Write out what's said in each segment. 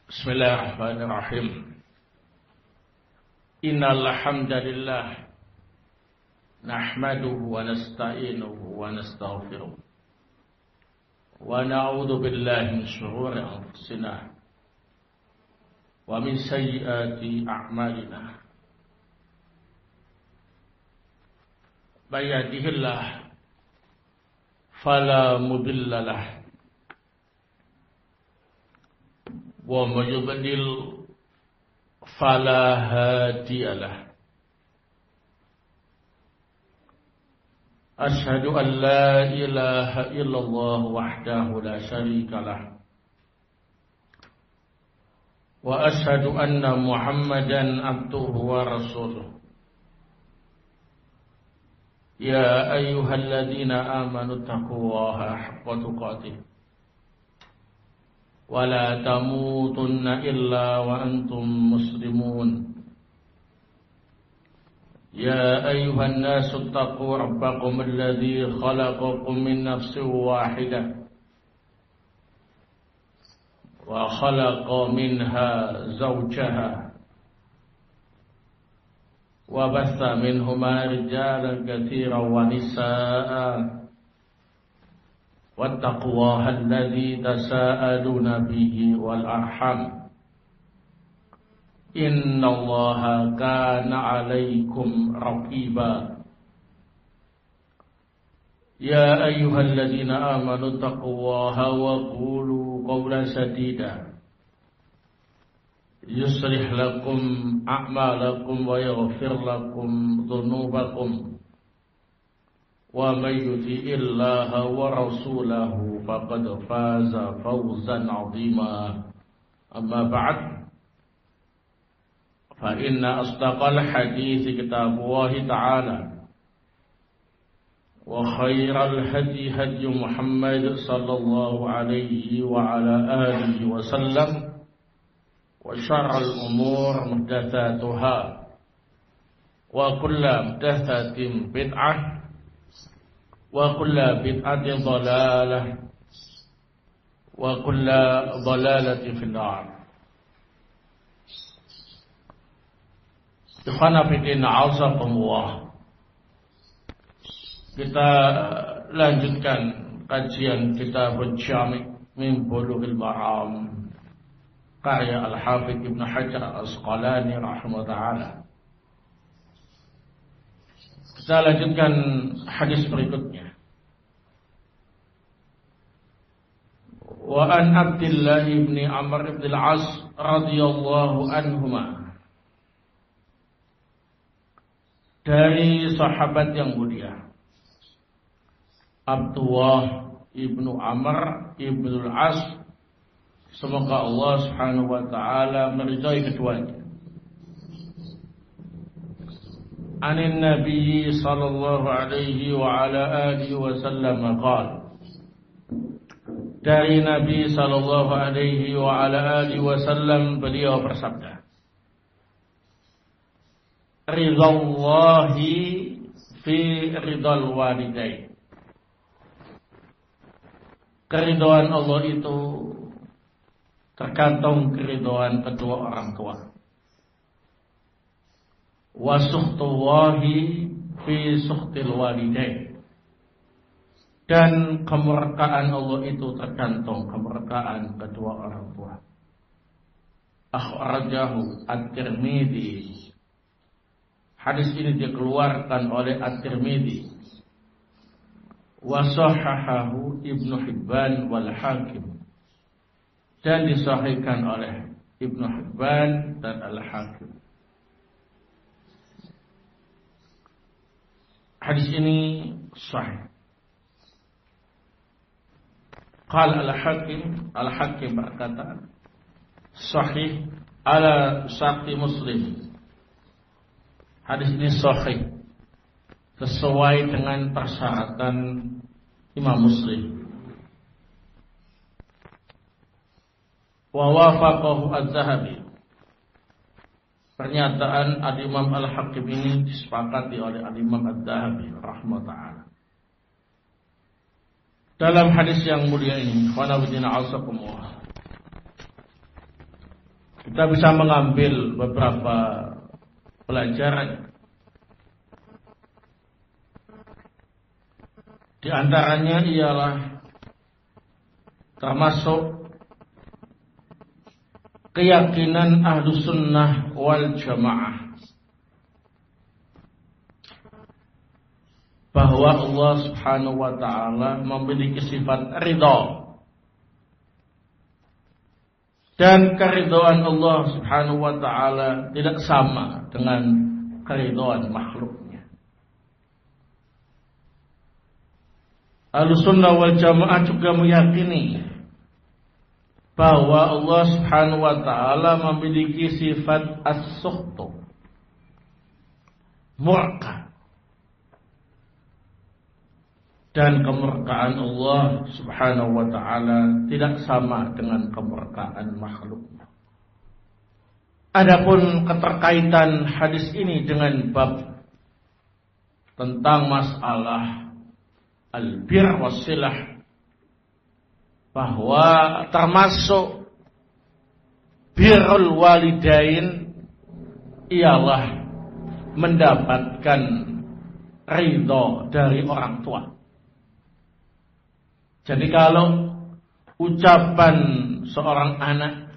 Bismillahirrahmanirrahim. Innal hamdalillah nahmaduhu wa nasta'inuhu wa nastaghfiruh wa na'udzu billahi min shururi anfusina wa min sayyiati a'malina. May yahdihillahu fala mudilla lahu wa may yudlil fala hadiya lahu. Asyhadu an la ilaha illallah wahdahu la syarika lahu wa asyhadu anna Muhammadan abduhu wa rasuluh. Ya ayyuhalladzina amanu taqullaha haqqa tuqatih wa la tamutunna illa wa antum muslimun. Ya ayyuhan nasu taqu rabbakum alladzi khalaqakum min nafsin wahidah wa khalaqa minha zawjaha wa batha minhuma rijalan katsiran wa nisaa'a wattaqullaha alladzi tasaaluna bihi wal arham innallaha kana 'alaikum raqiba. Ya ayyuhalladzina amanu taqullaha wa qulu qawlan sadida yuslih lakum a'malakum wa yaghfir lakum dhunubakum wa may yuti'illaha wa rasulahu faqad faza fawzan 'azima. Amma ba'd, fa inna asdaqal hadithi kitabullahi ta'ala wa khairal hadi hadi Muhammad sallallahu alaihi wa ala alihi wa sallam wa syarrul umur muhdatsatuha wa kullu muhdatsatin bid'ah wa kullu bid'atin dhalalah wa kullu dhalalatin fin nar. Ikhwana fillah, a'azakumullah. Kita lanjutkan kajian kitab Jami' min Bulughil Maram karya Al-Hafidz Ibnu Hajar Al-Asqalani rahimahullah ta'ala. Kita lanjutkan hadis berikutnya. Wa an Abdullah ibn Amr ibn al-As radhiyallahu anhuma, dari sahabat yang mulia Abdullah ibnu Amr ibnu al-As, semoga Allah subhanahu wa ta'ala meridai keduanya. Anin Nabi sallallahu alaihi wa ala alihi wa sallam qala, dari Nabi sallallahu alaihi wa ala alihi wa sallam beliau bersabda, ridallahi fi ridal walidain. Keridhaan Allah itu tergantung keridhaan kedua orang tua. Wa sukhtullahi fi sukhtil walidain. Dan kemurkaan Allah itu tergantung kemurkaan kedua orang tua. Akhrajahu At-Tirmidzi. Hadis ini dikeluarkan oleh At-Tirmidzi. Wa sahahahu Ibnu Hibban wal Hakim. Dan disahihkan oleh Ibnu Hibban dan Al-Hakim. Hadis ini sahih. Qala Al-Hakim berkata, sahih ala syarti Muslim. Hadis ini sahih sesuai dengan persyaratan Imam Muslim. Wa wafaqahu Az-Zahabi. Pernyataan Al-Imam Al-Hakim ini disepakati oleh Al-Imam Az-Zahabi rahimahullah. Dalam hadis yang mulia ini, khawanabiddin a'azakumullah, kita bisa mengambil beberapa pelajaran. Di antaranya ialah termasuk keyakinan Ahlus Sunnah wal Jamaah bahwa Allah Subhanahu wa taala memiliki sifat ridha. Dan keridhaan Allah Subhanahu wa taala tidak sama dengan keridhaan makhluknya. Ahlussunnah wal Jamaah juga meyakini bahwa Allah Subhanahu wa taala memiliki sifat as-sukhtu, murka. Dan kemurkaan Allah Subhanahu wa ta'ala tidak sama dengan kemurkaan makhluknya. Adapun keterkaitan hadis ini dengan bab tentang masalah al-bir wasilah, bahwa termasuk birrul walidain ialah mendapatkan ridha dari orang tua. Jadi kalau ucapan seorang anak,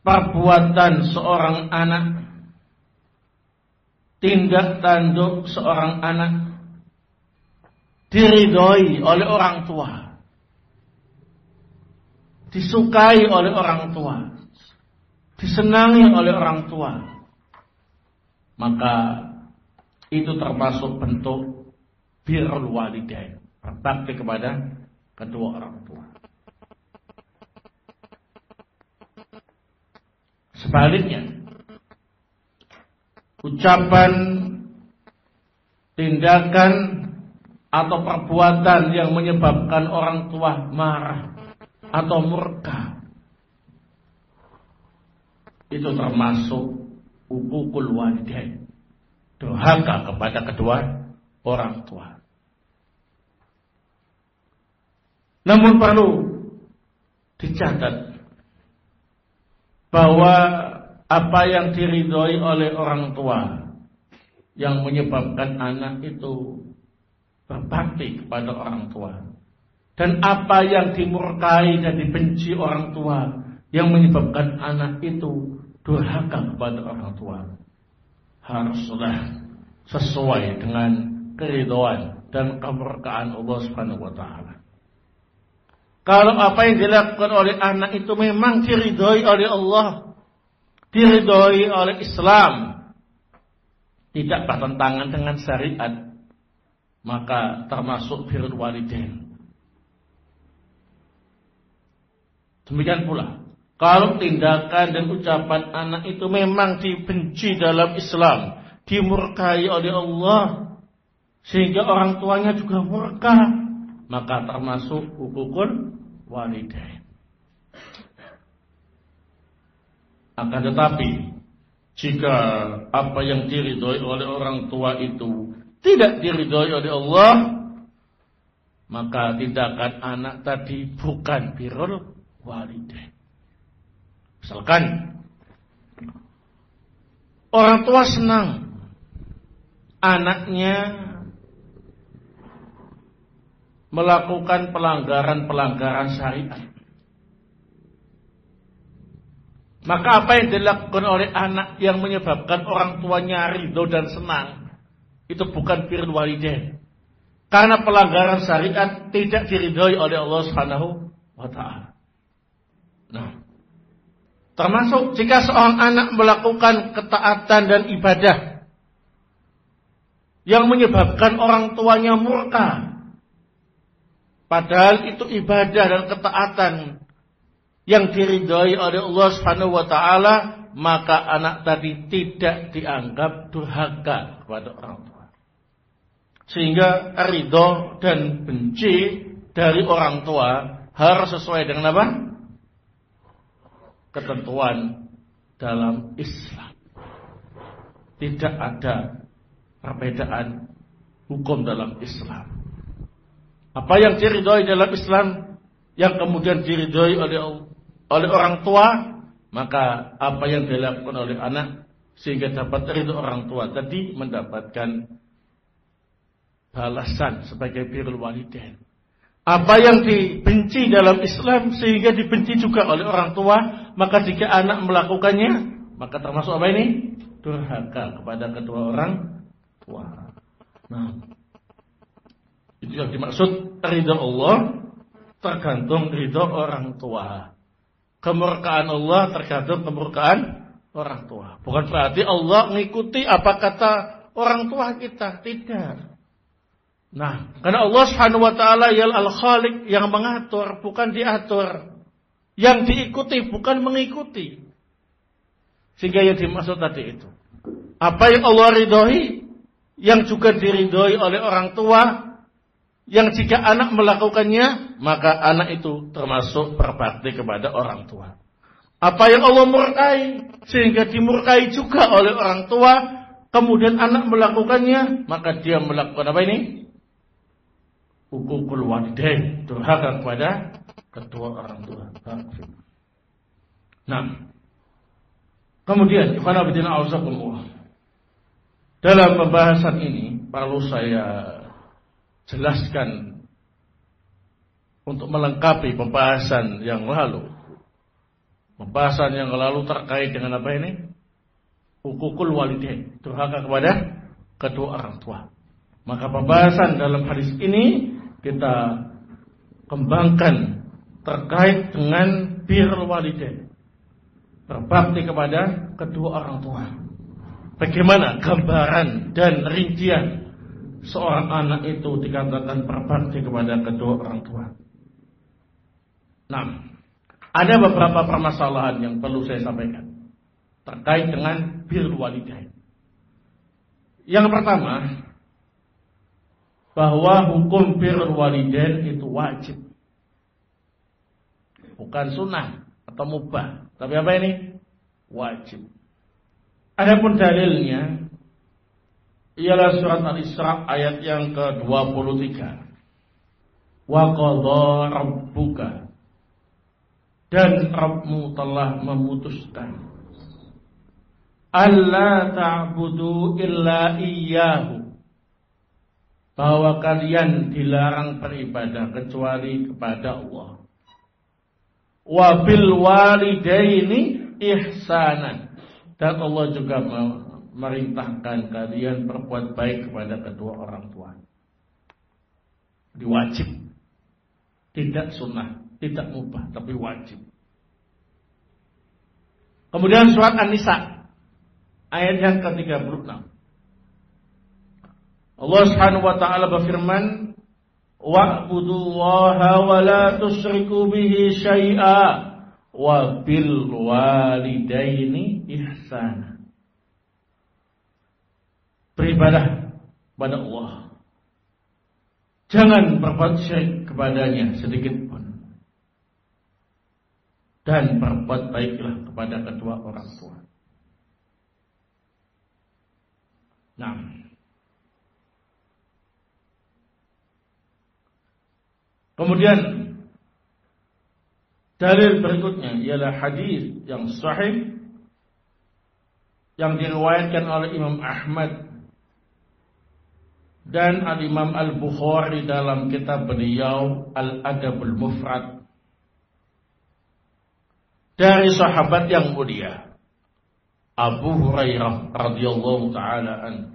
perbuatan seorang anak, tindak tanduk seorang anak diridhoi oleh orang tua, disukai oleh orang tua, disenangi oleh orang tua, maka itu termasuk bentuk birrul walidain, berbakti kepada kedua orang tua. Sebaliknya, ucapan, tindakan, atau perbuatan yang menyebabkan orang tua marah atau murka, itu termasuk uququl walidain, durhaka kepada kedua orang tua. Namun perlu dicatat bahwa apa yang diridhoi oleh orang tua yang menyebabkan anak itu berbakti kepada orang tua, dan apa yang dimurkai dan dibenci orang tua yang menyebabkan anak itu durhaka kepada orang tua, haruslah sesuai dengan keridhaan dan kemurkaan Allah Subhanahu wa taala. Kalau apa yang dilakukan oleh anak itu memang diridhoi oleh Allah, diridhoi oleh Islam, tidak bertentangan dengan syariat, maka termasuk birrul walidain. Demikian pula, kalau tindakan dan ucapan anak itu memang dibenci dalam Islam, dimurkai oleh Allah, sehingga orang tuanya juga murka, maka termasuk uququl walidain. Akan tetapi, jika apa yang diridhoi oleh orang tua itu tidak diridhoi oleh Allah, maka tindakan anak tadi bukan birrul walidain. Misalkan orang tua senang anaknya melakukan pelanggaran-pelanggaran syariat, maka apa yang dilakukan oleh anak yang menyebabkan orang tuanya ridho dan senang, itu bukan birrul walidain, karena pelanggaran syariat tidak diridhoi oleh Allah Subhanahu wa ta'ala. Nah, termasuk jika seorang anak melakukan ketaatan dan ibadah yang menyebabkan orang tuanya murka, padahal itu ibadah dan ketaatan yang diridhoi oleh Allah Subhanahu wa taala, maka anak tadi tidak dianggap durhaka kepada orang tua. Sehingga ridho dan benci dari orang tua harus sesuai dengan apa? Ketentuan dalam Islam. Tidak ada perbedaan hukum dalam Islam. Apa yang diridhoi dalam Islam, yang kemudian diridhoi oleh orang tua, maka apa yang dilakukan oleh anak sehingga dapat ridho orang tua tadi mendapatkan balasan sebagai birrul walidain. Apa yang dibenci dalam Islam sehingga dibenci juga oleh orang tua, maka jika anak melakukannya, maka termasuk apa ini? Durhaka kepada kedua orang tua. Nah, itu yang dimaksud ridho Allah tergantung ridho orang tua. Kemurkaan Allah tergantung kemurkaan orang tua. Bukan berarti Allah mengikuti apa kata orang tua kita. Tidak. Nah, karena Allah Subhanahu wa taala yal al-khaliq, yang mengatur bukan diatur. Yang diikuti bukan mengikuti. Sehingga yang dimaksud tadi itu, apa yang Allah ridhoi, yang juga diridhoi oleh orang tua, yang jika anak melakukannya, maka anak itu termasuk berbakti kepada orang tua. Apa yang Allah murkai, sehingga dimurkai juga oleh orang tua, kemudian anak melakukannya, maka dia melakukan apa ini? Hukukul walidain, durhaka kepada kedua orang tua. Nah, kemudian ikhwan fillah a'udzubillah, dalam pembahasan ini perlu saya jelaskan untuk melengkapi pembahasan yang lalu. Pembahasan yang lalu terkait dengan apa ini? Hukukul walidain, durhaka kepada kedua orang tua. Maka pembahasan dalam hadis ini kita kembangkan terkait dengan birrul walidain, berbakti kepada kedua orang tua. Bagaimana gambaran dan rincian seorang anak itu dikatakan berbakti kepada kedua orang tua. Nah, ada beberapa permasalahan yang perlu saya sampaikan terkait dengan birrul walidain. Yang pertama, bahwa hukum birrul walidain itu wajib, bukan sunnah atau mubah, tapi apa ini? Wajib. Adapun dalilnya ialah surat Al-Isra ayat yang ke-23. Wa qadha rabbuka, dan Rabbmu telah memutuskan, alla ta'budu illa iyyahu, bahwa kalian dilarang beribadah kecuali kepada Allah. Wa bil walidaini ihsanan, dan Allah juga memerintahkan kalian berbuat baik kepada kedua orang tua. Diwajib, tidak sunnah, tidak mubah, tapi wajib. Kemudian surat An-Nisa ayat yang ke-36, Allah Subhanahu wa taala berfirman, wa'budullaha wa la tusyriku bihi syai'a wa bil walidaini ihsana. Beribadah kepada Allah, jangan berbuat syirik kepadanya sedikit pun, dan berbuat baiklah kepada kedua orang tua. Nah, kemudian dalil berikutnya ialah hadis yang sahih yang diriwayatkan oleh Imam Ahmad dan Al-Imam Al-Bukhari dalam kitab beliau Al-Adabul Mufrad, dari sahabat yang mulia Abu Hurairah radhiyallahu taala anhu.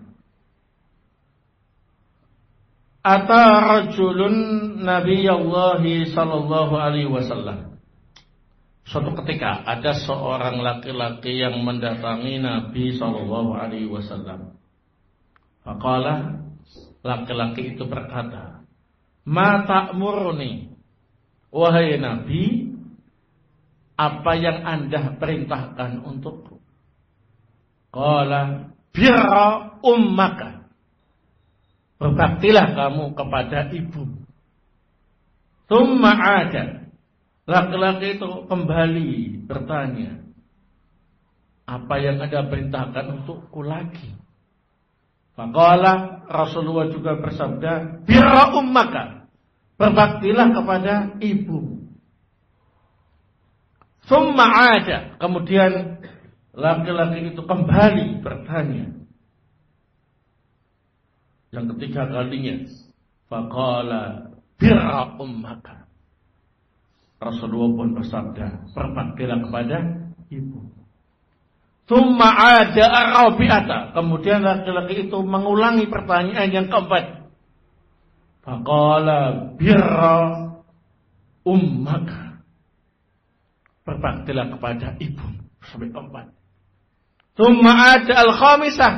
Ata rajulun Nabiyallahi sallallahu alaihi wasallam. Suatu ketika ada seorang laki-laki yang mendatangi Nabi sallallahu alaihi wasallam. Faqala, laki-laki itu berkata, "Ma ta'muruni?" Wahai Nabi, apa yang Anda perintahkan untukku? Qala, birra ummaka. Berbaktilah kamu kepada ibu. Tsumma 'ada. Laki-laki itu kembali bertanya, apa yang Anda perintahkan untukku lagi? Faqala, Rasulullah juga bersabda, birra ummaka. Berbaktilah kepada ibu. Tsumma 'ada, kemudian laki-laki itu kembali bertanya. Yang ketiga kalinya, faqala birra ummaka. Rasulullah pun bersabda, berbaktilah kepada ibu. Tsumma 'ada ar-rabi'ata, kemudian laki-laki itu mengulangi pertanyaan yang keempat. Faqala birra ummaka. Berbaktilah kepada ibu. Sampai keempat. Tsumma 'ada al-khamisah,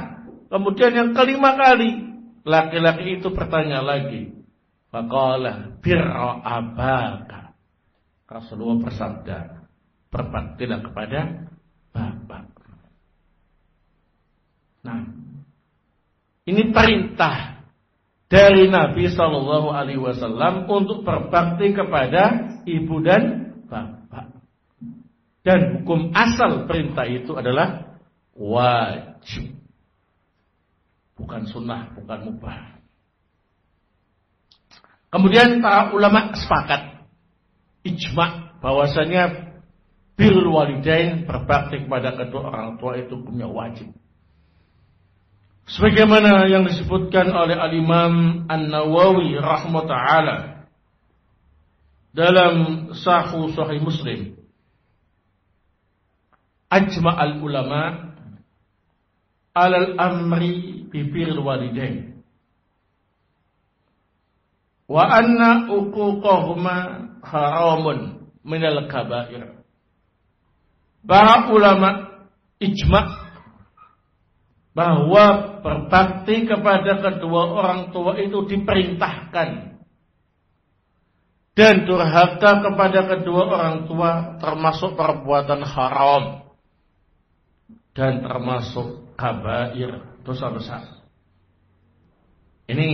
kemudian yang kelima kali laki-laki itu bertanya lagi. Faqala birra abaka. Rasulullah bersabda, berbaktilah kepada bapak. Nah, ini perintah dari Nabi Shallallahu Alaihi Wasallam untuk berbakti kepada ibu dan bapak. Dan hukum asal perintah itu adalah wajib, bukan sunnah, bukan mubah. Kemudian para ulama sepakat, ijma' bahwasanya birrul walidain, berbakti kepada kedua orang tua itu hukumnya wajib. Sebagaimana yang disebutkan oleh Al-Imam An-Nawawi rahimahullah dalam Sahih Muslim. Ajma'al ulama alal amri bi birril walidain wa anna uquqahuma haramun minal kabair. Para ulama ijma' bahwa berbakti kepada kedua orang tua itu diperintahkan, dan durhaka kepada kedua orang tua termasuk perbuatan haram dan termasuk kabair, dosa besar. Ini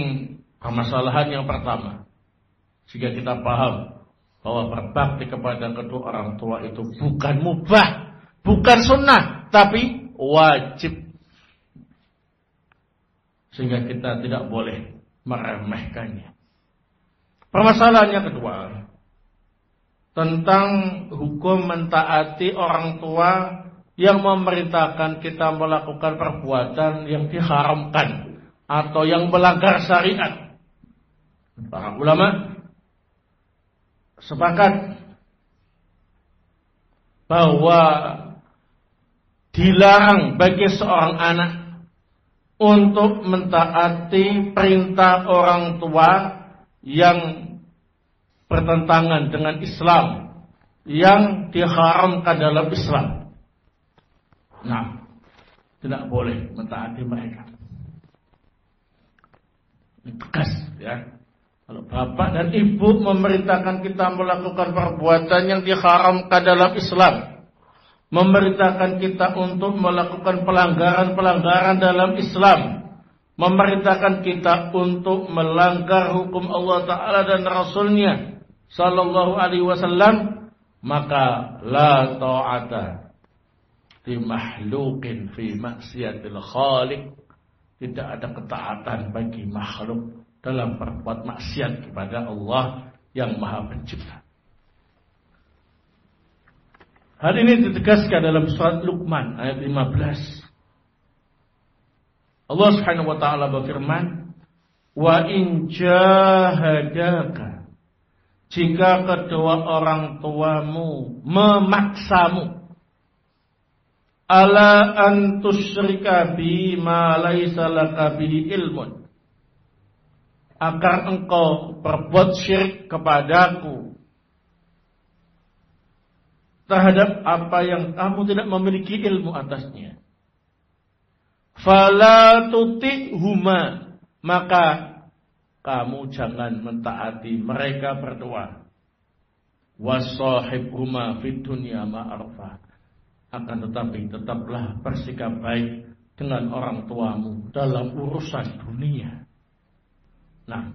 permasalahan yang pertama. Jika kita paham bahwa berbakti kepada kedua orang tua itu bukan mubah, bukan sunnah, tapi wajib. Sehingga kita tidak boleh meremehkannya. Permasalahan yang kedua, tentang hukum mentaati orang tua yang memerintahkan kita melakukan perbuatan yang diharamkan atau yang melanggar syariat. Para ulama sepakat bahwa dilarang bagi seorang anak untuk mentaati perintah orang tua yang bertentangan dengan Islam, yang diharamkan dalam Islam. Nah, tidak boleh mentaati mereka. Ini tegas ya. Kalau bapak dan ibu memerintahkan kita melakukan perbuatan yang diharamkan dalam Islam, memerintahkan kita untuk melakukan pelanggaran-pelanggaran dalam Islam, memerintahkan kita untuk melanggar hukum Allah Ta'ala dan Rasulnya Sallallahu Alaihi Wasallam, maka la ta'ata di makhlukin fi maksiatil khaliq. Tidak ada ketaatan bagi makhluk dalam berbuat maksiat kepada Allah yang Maha Pencipta. Hal ini ditegaskan dalam surat Luqman ayat 15. Allah Subhanahu wa taala berfirman, "Wa in jahadaka," jika kedua orang tuamu memaksamu, "ala an tusyrika bi ma laisa laka bihi ilmun," agar engkau berbuat syirik kepadaku terhadap apa yang kamu tidak memiliki ilmu atasnya, fala tuti'huma, maka kamu jangan mentaati mereka berdua, wasahibhuma fid dunya ma'rufa, akan tetapi tetaplah bersikap baik dengan orang tuamu dalam urusan dunia. Nah,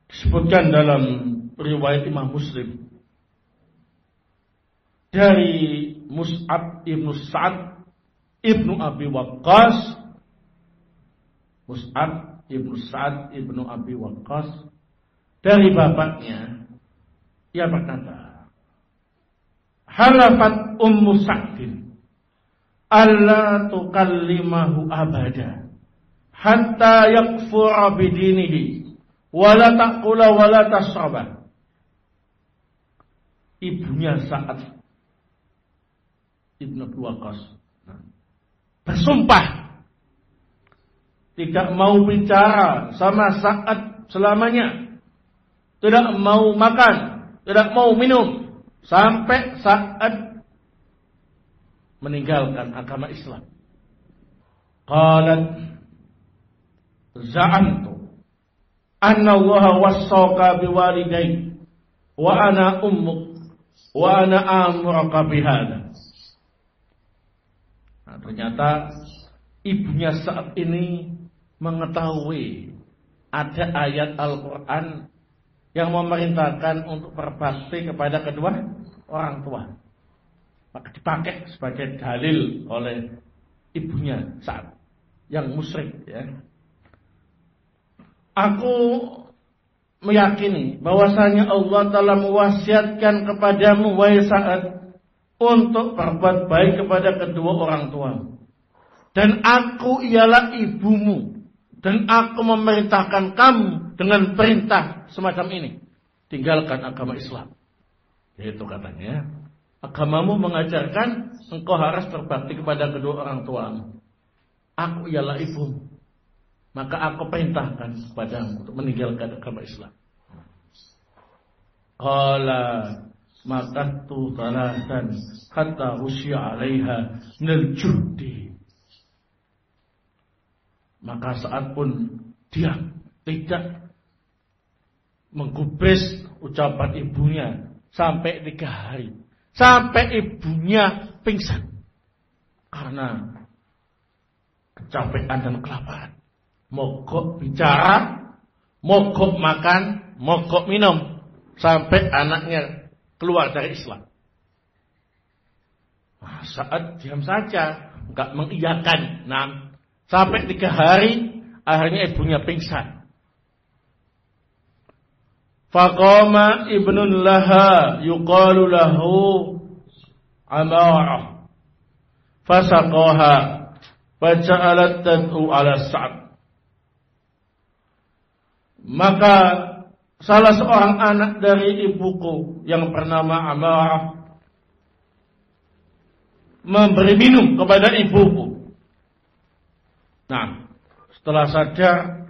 disebutkan dalam riwayat Imam Muslim dari Mus'ab ibnu Sa'ad ibnu Abi Waqqas. Mus'ab ibnu Sa'ad ibnu Abi Waqqas, dari bapaknya, ia berkata, halafat Ummu Sa'din alla tukallimahu abada hatta yakfura bidinihi wala ta'kula wala tashraba. Ibunya Sa'ad Ibn Abi Waqqas bersumpah tidak mau bicara sama Sa'ad selamanya, tidak mau makan, tidak mau minum sampai Sa'ad meninggalkan agama Islam. Qalat za'antu anna Allah wassaka biwalidayk wa ana ummuk wa ana amuruka bihadza. Nah, ternyata ibunya saat ini mengetahui ada ayat Al-Quran yang memerintahkan untuk berbakti kepada kedua orang tua. Maka dipakai sebagai dalil oleh ibunya saat yang musyrik. Ya. Aku meyakini bahwasanya Allah telah mewasiatkan kepadamu wahai Sa'ad untuk berbuat baik kepada kedua orang tua. Dan aku ialah ibumu. Dan aku memerintahkan kamu dengan perintah semacam ini. Tinggalkan agama Islam. Yaitu katanya, agamamu mengajarkan engkau harus berbakti kepada kedua orang tuamu. Aku ialah ibumu. Maka aku perintahkan kepadamu untuk meninggalkan agama Islam. Qala makattu thalathan hatta usya 'alaiha minal judi. Maka saat pun diam, tidak menggubris ucapan ibunya sampai 3 hari, sampai ibunya pingsan karena kecapean dan kelaparan. Mogok bicara, mogok makan, mogok minum sampai anaknya keluar dari Islam. Nah, saat diam saja, enggak mengiyakan. Nah, sampai 3 hari, akhirnya ibunya pingsan. Faqama ibnun laha yuqalu lahu Amarah fasaqaha faja'alat tad'u ala Sa'd. Maka salah seorang anak dari ibuku yang bernama Amarah memberi minum kepada ibuku. Nah, setelah sadar,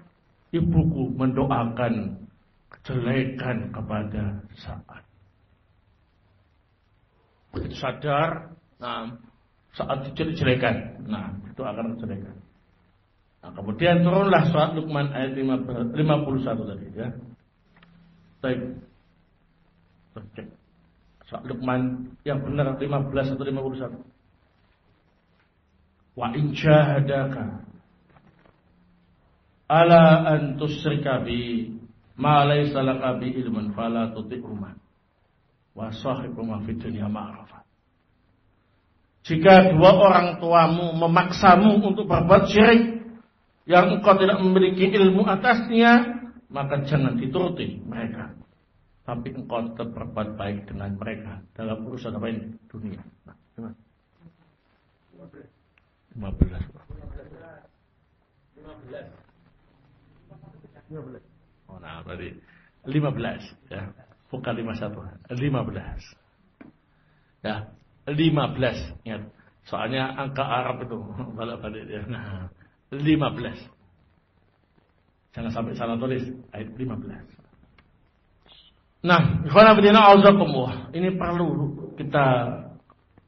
ibuku mendoakan kejelekan kepada Sa'ad. Begitu sadar, nah, saat dijelekan, nah, itu akan kejelekan. Nah, kemudian turunlah surat Luqman ayat 51 tadi, ya. Baik. Cek. Surat Luqman yang benar 15 atau 51. Wa in jahadaka ala an tusyrika bi ma laysa laka bi ilmun fala tuti'huma wa sahibhuma fid dunya ma'rufah. Jika dua orang tuamu memaksamu untuk berbuat syirik yang engkau tidak memiliki ilmu atasnya, maka jangan dituruti mereka. Tapi engkau tetap berbuat baik dengan mereka dalam urusan apa ini? Dunia. Nah, 15. Oh, nah, berarti 15 ya. Bukan 51. 15. Ya, 15. Ingat. Soalnya angka Arab itu balik-balik ya. Nah, 15. Jangan sampai salah tulis ayat 15. Nah, ikhwan fillah auzakumullah. Ini perlu kita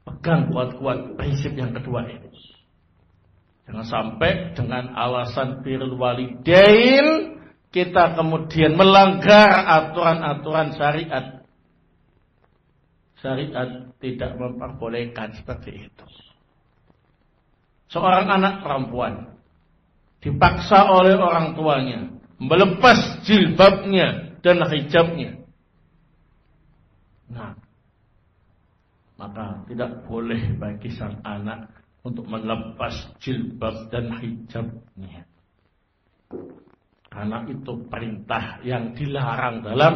pegang kuat-kuat prinsip yang kedua ini. Jangan sampai dengan alasan birrul walidain kita kemudian melanggar aturan-aturan syariat. Syariat tidak memperbolehkan seperti itu. Seorang anak perempuan dipaksa oleh orang tuanya melepas jilbabnya dan hijabnya. Nah, maka tidak boleh bagi sang anak untuk melepas jilbab dan hijabnya. Karena itu perintah yang dilarang dalam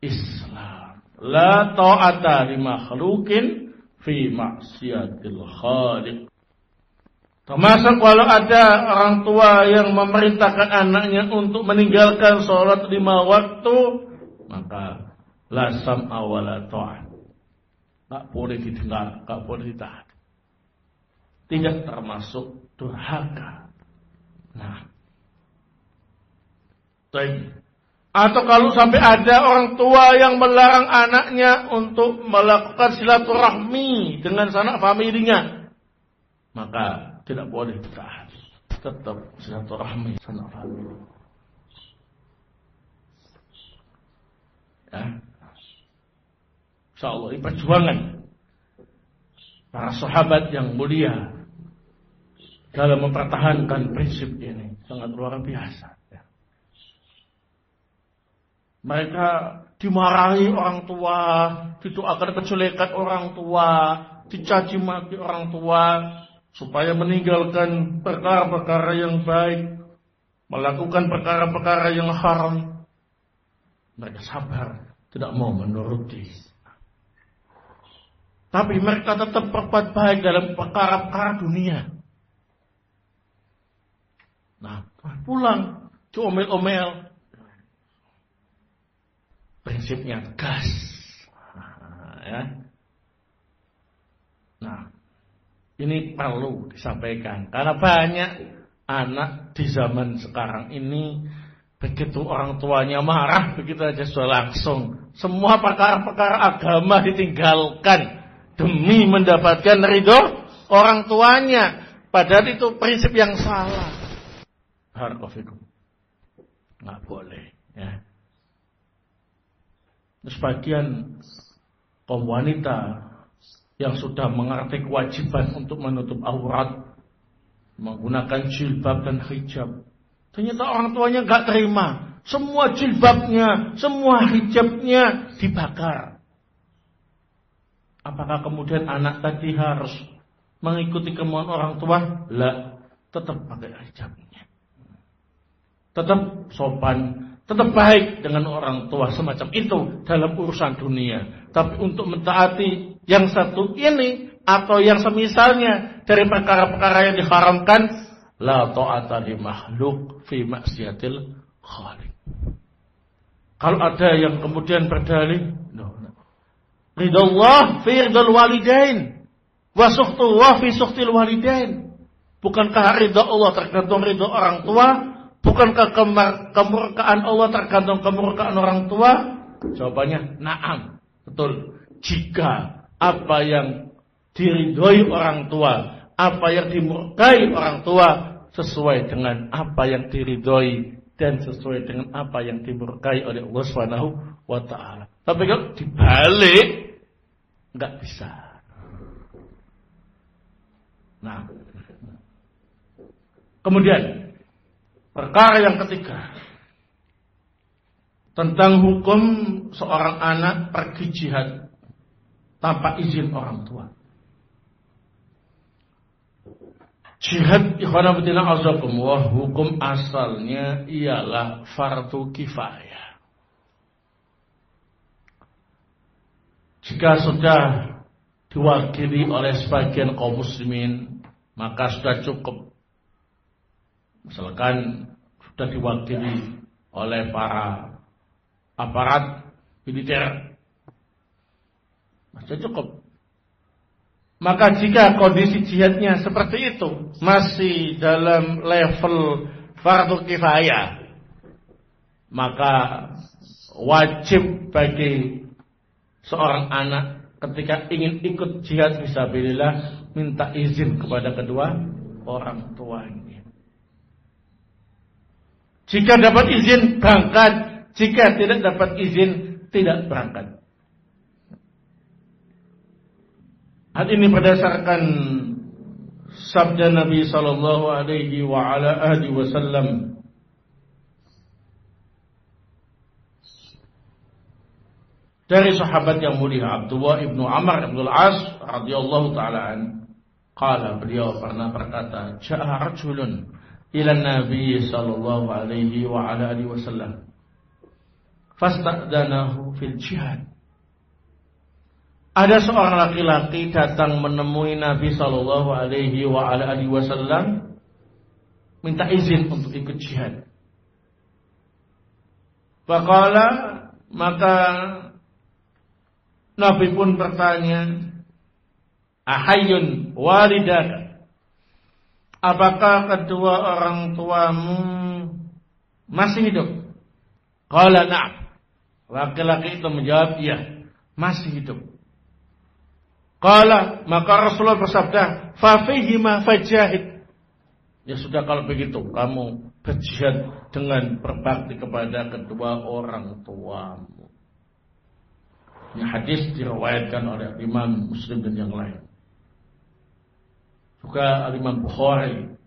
Islam. La ta'ata li makhluqin fi maksiatil khaliq. Termasuk kalau ada orang tua yang memerintahkan anaknya untuk meninggalkan sholat 5 waktu, maka la sam'a wa la ta'at. Tak boleh didengar, tak boleh ditaat. Tidak termasuk durhaka. Nah, atau kalau sampai ada orang tua yang melarang anaknya untuk melakukan silaturahmi dengan sanak familinya, maka tidak boleh ditahan. Tetap silaturahmi sanak famili. Ya. Insyaallah ini perjuangan para sahabat yang mulia dalam mempertahankan prinsip ini sangat luar biasa. Mereka dimarahi orang tua, didoakan kejelekan orang tua, dicaci maki orang tua, supaya meninggalkan perkara-perkara yang baik, melakukan perkara-perkara yang haram. Mereka sabar, tidak mau menuruti. Tapi mereka tetap berbuat baik dalam perkara-perkara dunia. Nah, pulang, diomel-omel. Prinsipnya tegas. Nah, ini perlu disampaikan. Karena banyak anak di zaman sekarang ini, begitu orang tuanya marah, begitu aja sudah langsung. Semua perkara-perkara agama ditinggalkan demi mendapatkan ridho orang tuanya. Padahal itu prinsip yang salah. Barakallahu. Nggak boleh. Ya. Sebagian kaum wanita yang sudah mengerti kewajiban untuk menutup aurat, menggunakan jilbab dan hijab, ternyata orang tuanya nggak terima. Semua jilbabnya, semua hijabnya dibakar. Apakah kemudian anak tadi harus mengikuti kemauan orang tua? Lah, tetap pakai hijabnya, tetap sopan, tetap baik dengan orang tua semacam itu dalam urusan dunia. Tapi untuk mentaati yang satu ini atau yang semisalnya dari perkara-perkara yang diharamkan, la ta'ata li makhluk fi maksiatil khaliq. Kalau ada yang kemudian berdalih, ridallah fi ridal walidain wa sukhtullah fi sukhtil walidain. Bukankah ridha Allah tergantung ridha orang tua? Bukankah kemurkaan Allah tergantung kemurkaan orang tua? Jawabannya na'am, betul. Jika apa yang diridhoi orang tua, apa yang dimurkai orang tua sesuai dengan apa yang diridhoi dan sesuai dengan apa yang dimurkai oleh Allah Subhanahu wa taala. Tapi kalau dibalik enggak bisa. Nah, kemudian perkara yang ketiga, tentang hukum seorang anak pergi jihad tanpa izin orang tua. Jihad ikhwan fillah azakumullah, hukum asalnya ialah fardu kifayah. Jika sudah diwakili oleh sebagian kaum muslimin, maka sudah cukup. Misalkan sudah diwakili oleh para aparat militer, sudah cukup. Maka jika kondisi jihadnya seperti itu, masih dalam level fardu kifayah, maka wajib bagi seorang anak ketika ingin ikut jihad fisabilillah minta izin kepada kedua orang tuanya. Jika dapat izin berangkat, jika tidak dapat izin tidak berangkat. Hal ini berdasarkan sabda Nabi sallallahu alaihi wa ala alihi wasallam, dari sahabat yang mulia Abdullah ibnu Amr ibnu al-As radhiyallahu taala an, qala, beliau pernah berkata, ja'a rajulun ila Nabi sallallahu alaihi wa ala alihi wasallam fasta'danahu fil jihad. Ada seorang laki-laki datang menemui Nabi Shallallahu Alaihi Wasallam, minta izin untuk ikut jihad. Faqala, maka Nabi pun bertanya, ahayyun walidaka, apakah kedua orang tuamu masih hidup? Qala na'am. Laki-laki itu menjawab, iya, masih hidup. Qala, maka Rasulullah bersabda, fa fihima fajahid. Ya sudah, kalau begitu kamu berjihad dengan berbakti kepada kedua orang tuamu. Ini hadis diriwayatkan oleh Imam Muslim dan yang lain. Juga Imam Bukhari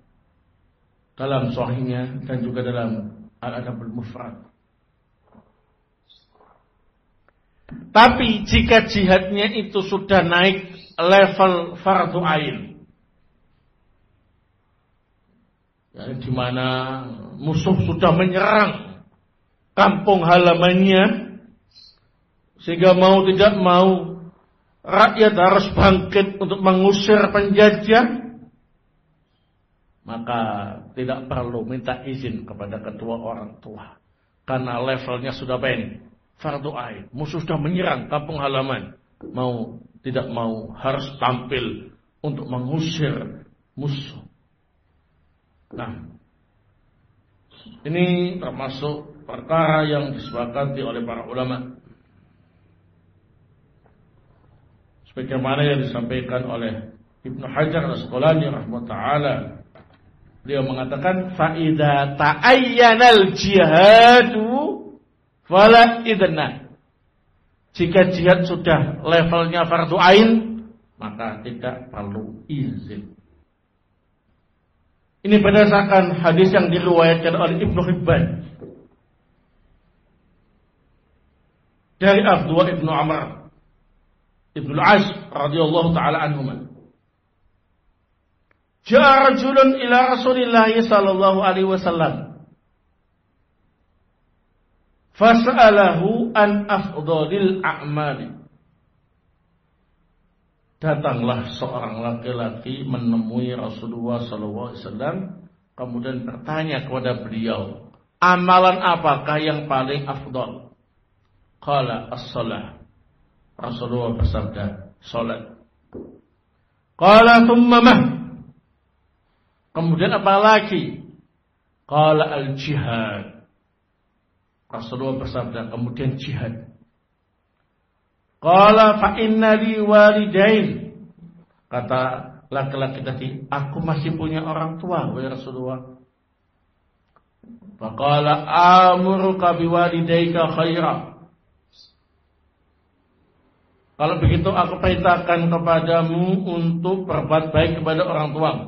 dalam sahihnya dan juga dalam Al-Adabul Mufrad. Tapi jika jihadnya itu sudah naik level fardu ain, ya, di mana musuh sudah menyerang kampung halamannya, sehingga mau tidak mau rakyat harus bangkit untuk mengusir penjajah, maka tidak perlu minta izin kepada kedua orang tua, karena levelnya sudah baik. Fardu ain, musuh sudah menyerang kampung halaman, mau tidak mau harus tampil untuk mengusir musuh. Nah, ini termasuk perkara yang disepakati oleh para ulama, sebagaimana yang disampaikan oleh Ibnu Hajar Al-Asqalani rahimahullah taala. Beliau mengatakan, fa idza ta'ayyanal jihadu wala idna. Jika jihad sudah levelnya fardu ain, maka tidak perlu izin. Ini berdasarkan hadis yang diriwayatkan oleh Ibnu Hibban dari Abdullah Ibnu Amr Ibnu Al-As radhiyallahu taala anhuma. Ja'a rajulun ila Rasulillah sallallahu alaihi wasallam fas'alahu an afdhalil a'mali. Datanglah seorang laki-laki menemui Rasulullah sallallahu alaihi wasallam, kemudian bertanya kepada beliau, amalan apakah yang paling afdal? Qala as-shalah. Rasulullah bersabda, salat. Qala thumma ma? Kemudian apa lagi? Qala al-jihad. Rasulullah bersabda, kemudian jihad. Qala fa inna li walidain. Kata laki-laki tadi, aku masih punya orang tua, wahai Rasulullah. Faqala amuruka biwalidayka khaira. Kalau begitu aku perintahkan kepadamu untuk berbuat baik kepada orang tuamu.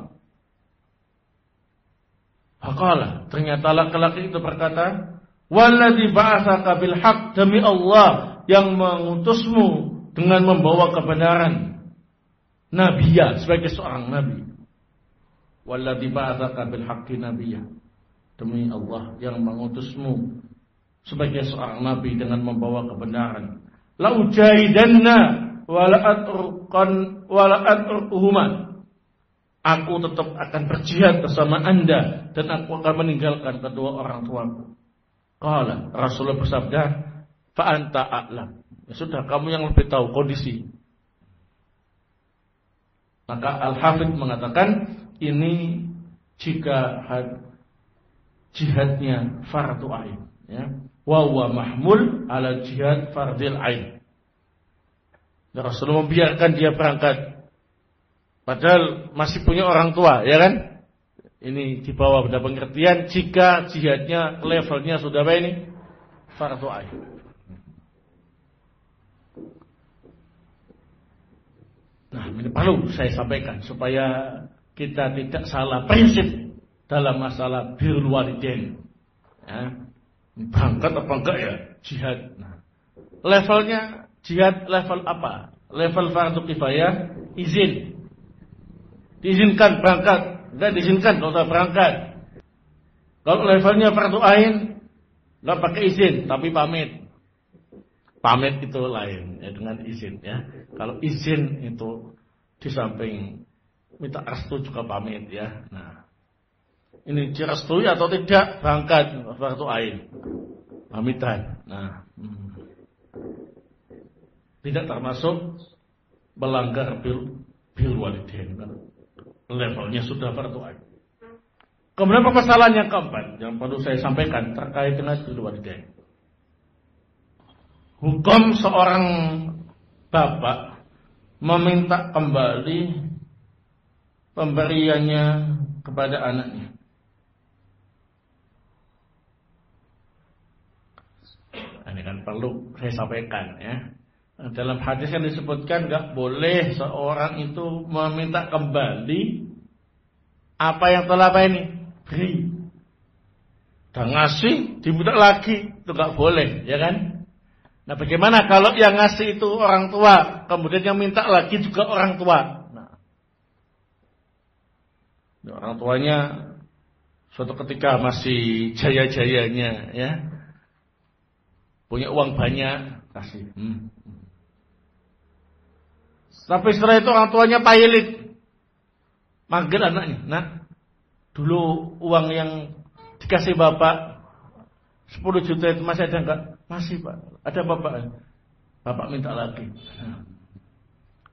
Faqala, ternyata laki-laki itu berkata, walladzi ba'atsaka bil haqq, demi Allah yang mengutusmu dengan membawa kebenaran, nabiyya, sebagai seorang nabi. Walladzi ba'atsaka bil haqqi nabiyya, demi Allah yang mengutusmu sebagai seorang nabi dengan membawa kebenaran. La ujahidanna wala atrukuhuma, aku tetap akan berjihad bersama Anda dan aku akan meninggalkan kedua orang tuaku. Qala, Rasulullah bersabda, fa anta a'lam. Ya sudah, kamu yang lebih tahu kondisi. Maka Al-Hafidz mengatakan, ini jika jihadnya fardu ain, ya. Wa huwa mahmul ala jihad fardil ain. Dan Rasulullah membiarkan dia berangkat padahal masih punya orang tua, ya kan? Ini dibawa pada pengertian jika jihadnya levelnya sudah apa ini? Fardu ain. Nah, ini perlu saya sampaikan supaya kita tidak salah prinsip dalam masalah birrul walidain. Ya. Berangkat apa enggak ya jihad? Nah, levelnya jihad level apa? Level fardu kifayah, izin. Diizinkan berangkat, enggak diizinkan kalau tak berangkat. Kalau levelnya fardu ain, enggak pakai izin tapi pamit. pamit itu lain ya, dengan izin ya. Kalau izin itu di samping minta restu juga pamit ya. Nah, ini direstui atau tidak berangkat fardu ain. Pamitan. Nah, tidak termasuk melanggar bil walidain. Levelnya sudah fardu ain. Kemudian permasalahan yang keempat yang perlu saya sampaikan terkait dengan bil walidain. Hukum seorang bapak meminta kembali pemberiannya kepada anaknya. Ini kan perlu saya sampaikan ya. Dalam hadis yang disebutkan enggak boleh seorang itu meminta kembali apa yang telah beri. Dan ngasih diminta lagi itu enggak boleh, ya kan? Nah, bagaimana kalau yang ngasih itu orang tua, kemudian yang minta lagi juga orang tua? Nah, orang tuanya suatu ketika masih jaya-jayanya, ya, punya uang banyak, kasih. Tapi setelah itu orang tuanya pailit, manggil anaknya. Nah, dulu uang yang dikasih bapak 10 juta itu masih ada enggak? Masih, Pak. Ada bapak. Bapak minta lagi.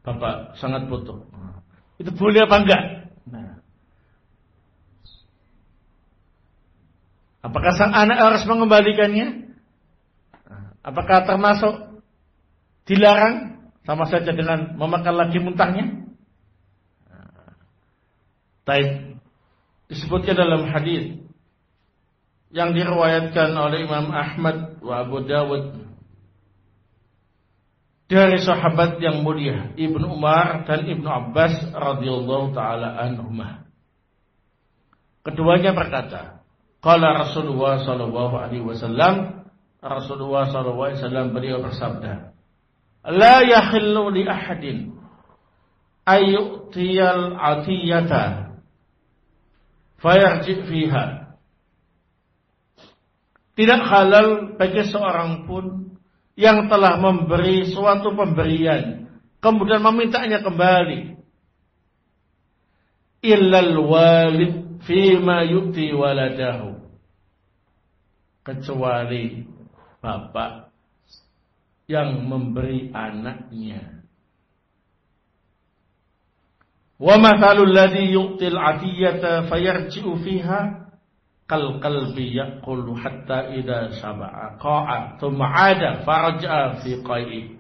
Bapak sangat butuh. Itu boleh apa enggak? Nah. Apakah sang anak harus mengembalikannya? Apakah termasuk dilarang sama saja dengan memakan lagi muntahnya? Baik. Disebutkan dalam hadis yang diriwayatkan oleh Imam Ahmad wa Abu Dawud dari sahabat yang mulia Ibnu Umar dan Ibnu Abbas radhiyallahu taala anhuma. Keduanya berkata, qala Rasulullah sallallahu alaihi wasallam, Rasulullah sallallahu alaihi wasallam beliau bersabda, la yahillu li ahadin ayyutiyal atiyata fayarji fiha. Tidak halal bagi seorang pun yang telah memberi suatu pemberian kemudian memintanya kembali. Illal walid fima yu'ti waladahu. Kecuali bapak yang memberi anaknya. Wa mathalul ladzi yu'til 'atiyata fayarji'u fiha kal qalbi yaqulu hatta idza saba'a qa'a thumma 'ada farja'a fi qai'i.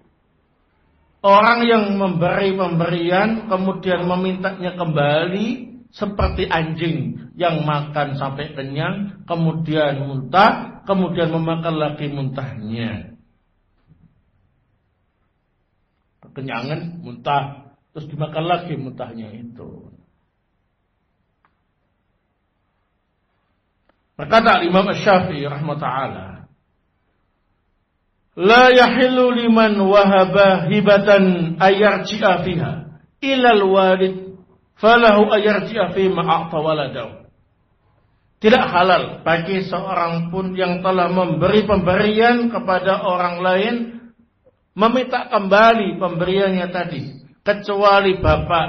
Orang yang memberi pemberian kemudian memintanya kembali seperti anjing yang makan sampai kenyang kemudian muntah kemudian memakan lagi muntahnya. Kekenyangan muntah terus dimakan lagi muntahnya itu. Berkata Imam Asy-Syafi'i rahmatullah, la yahillu liman wahaba hibatan ayarji'a fiha ilal walid falahu ayarji'a fi ma'ata waladahu. Tidak halal bagi seorang pun yang telah memberi pemberian kepada orang lain meminta kembali pemberiannya tadi kecuali bapak,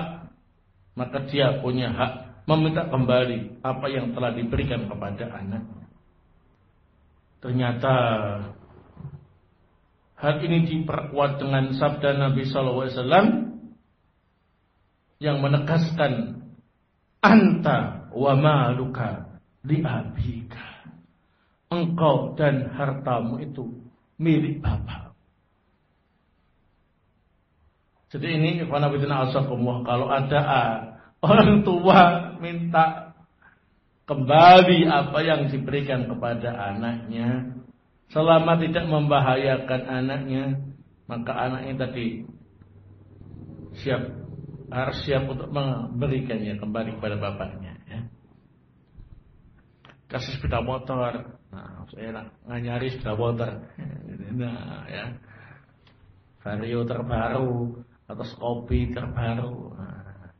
maka dia punya hak meminta kembali apa yang telah diberikan kepada anaknya. Ternyata hal ini diperkuat dengan sabda Nabi sallallahu alaihi wasallam yang menegaskan anta wa maluka li abika. Engkau dan hartamu itu milik bapak. Jadi ini ikhwan fillah asakumullah, kalau ada orang tua minta kembali apa yang diberikan kepada anaknya selama tidak membahayakan anaknya, maka anaknya tadi harus siap untuk memberikannya kembali kepada bapaknya ya. Kasih sepeda motor, nah saya nyari sepeda motor, nah ya, vario terbaru atau kopi terbaru. Nah,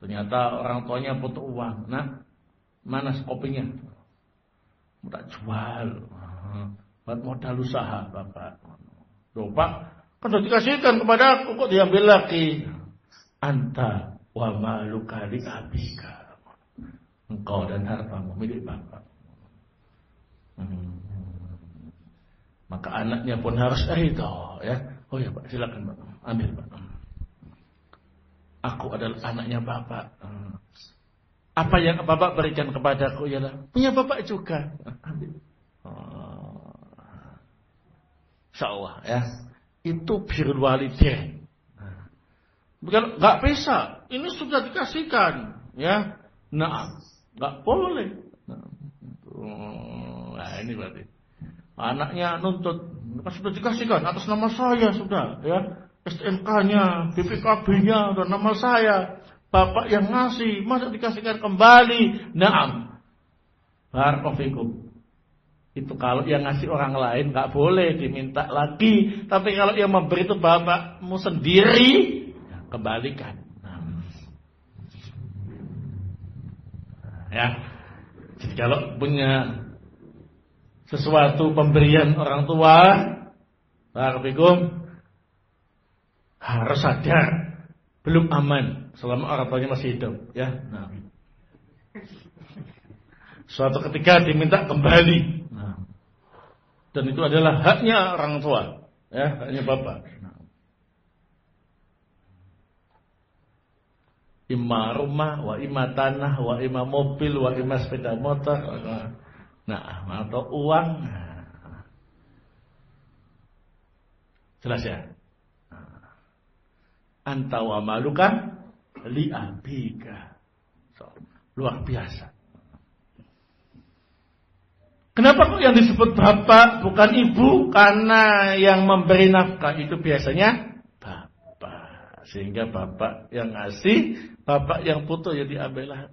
ternyata orang tuanya butuh uang. Nah, mana kopinya? Tak jual. Buat modal usaha, Bapak. Loh Pak, kan sudah dikasihkan kepada aku, kok diambil lagi? Anta wa maluka li abika. Engkau dan hartamu milik bapak. Maka anaknya pun harus ridho, ya. Oh ya Pak, silakan Pak, ambil Pak. Aku adalah anaknya bapak. Apa yang bapak berikan kepadaku ialah punya bapak juga. Ambil. Insyaallah ya. Itu birrul walidain. Bukan enggak bisa. Ini sudah dikasihkan, ya. Nah, enggak boleh. Nah, ini berarti anaknya nuntut, kan sudah dikasihkan atas nama saya sudah, ya. STNK-nya, BPKB-nya dan nama saya. Bapak yang ngasih, masa dikasihkan kembali? Naam. Barakallahu fikum. Itu kalau yang ngasih orang lain nggak boleh diminta lagi. Tapi kalau yang memberi itu bapakmu sendiri, ya, kembalikan. Ya. Jadi kalau punya sesuatu pemberian orang tua, barakallahu harus sadar belum aman selama orang tuanya masih hidup, ya. Nah. Suatu ketika diminta kembali. Dan itu adalah haknya orang tua, ya, haknya bapak. Imma rumah, wa imma tanah, wa imma mobil, wa imma sepeda motor, nah, atau uang. Jelas ya? Anta wa maluka li abika. Luar biasa. Kenapa kok yang disebut bapak bukan ibu? Karena yang memberi nafkah itu biasanya bapak. Sehingga bapak yang ngasih, bapak yang putus ya diambillah.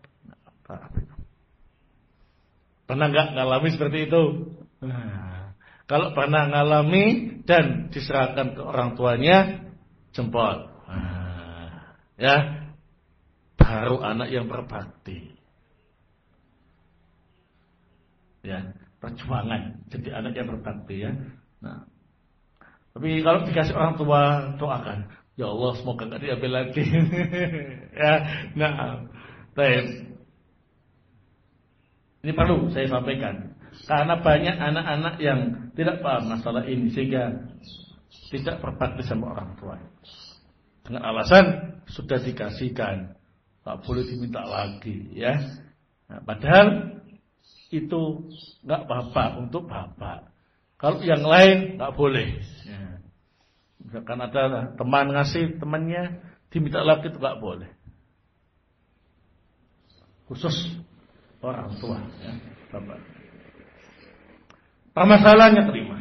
Pernah nggak ngalami seperti itu? Nah, kalau pernah ngalami dan diserahkan ke orang tuanya, jempol. Nah, ya, baru anak yang berbakti. Ya. Perjuangan jadi anak yang berbakti, ya. Nah, tapi kalau dikasih orang tua, doakan, ya Allah semoga nggak diambil lagi. Ya, nah, baik. Ini perlu saya sampaikan karena banyak anak-anak yang tidak paham masalah ini sehingga tidak berbakti sama orang tua dengan alasan sudah dikasihkan, tak boleh diminta lagi, ya. Nah, padahal itu nggak bapak untuk bapak. Kalau yang lain nggak boleh. Ya. Misalkan ada teman ngasih temannya diminta lagi itu nggak boleh. Khusus orang tua, ya, bapak. Permasalahannya terima